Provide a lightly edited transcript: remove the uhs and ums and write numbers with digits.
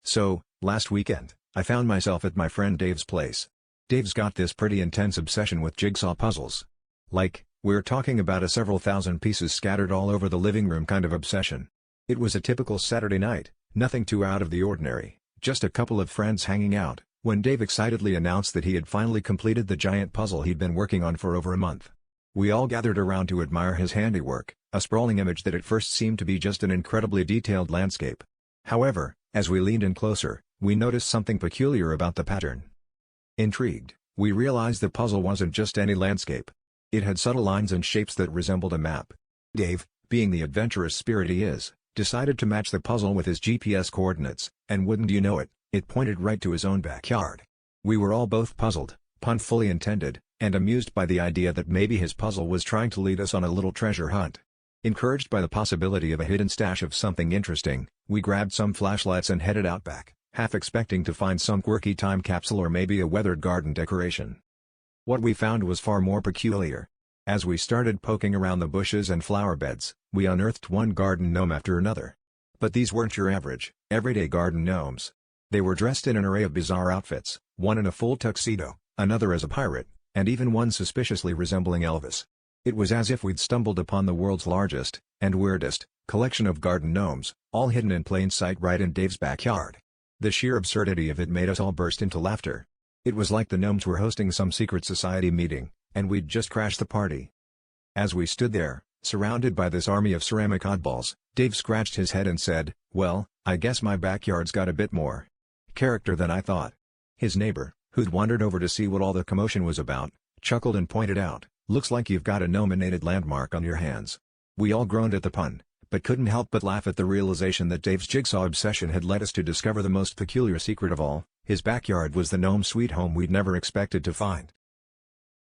So, last weekend, I found myself at my friend Dave's place. Dave's got this pretty intense obsession with jigsaw puzzles. Like, we're talking about a several thousand pieces scattered all over the living room kind of obsession. It was a typical Saturday night, nothing too out of the ordinary, just a couple of friends hanging out, when Dave excitedly announced that he had finally completed the giant puzzle he'd been working on for over a month. We all gathered around to admire his handiwork, a sprawling image that at first seemed to be just an incredibly detailed landscape. However, as we leaned in closer, we noticed something peculiar about the pattern. Intrigued, we realized the puzzle wasn't just any landscape. It had subtle lines and shapes that resembled a map. Dave, being the adventurous spirit he is, decided to match the puzzle with his GPS coordinates, and wouldn't you know it, it pointed right to his own backyard. We were all both puzzled, pun fully intended, and amused by the idea that maybe his puzzle was trying to lead us on a little treasure hunt. Encouraged by the possibility of a hidden stash of something interesting, we grabbed some flashlights and headed out back, half expecting to find some quirky time capsule or maybe a weathered garden decoration. What we found was far more peculiar. As we started poking around the bushes and flower beds, we unearthed one garden gnome after another. But these weren't your average, everyday garden gnomes. They were dressed in an array of bizarre outfits, one in a full tuxedo, another as a pirate, and even one suspiciously resembling Elvis. It was as if we'd stumbled upon the world's largest, and weirdest, collection of garden gnomes, all hidden in plain sight right in Dave's backyard. The sheer absurdity of it made us all burst into laughter. It was like the gnomes were hosting some secret society meeting, and we'd just crashed the party. As we stood there, surrounded by this army of ceramic oddballs, Dave scratched his head and said, "Well, I guess my backyard's got a bit more character than I thought." His neighbor, who'd wandered over to see what all the commotion was about, chuckled and pointed out, "Looks like you've got a nominated landmark on your hands." We all groaned at the pun, but couldn't help but laugh at the realization that Dave's jigsaw obsession had led us to discover the most peculiar secret of all. His backyard was the gnome sweet home we'd never expected to find.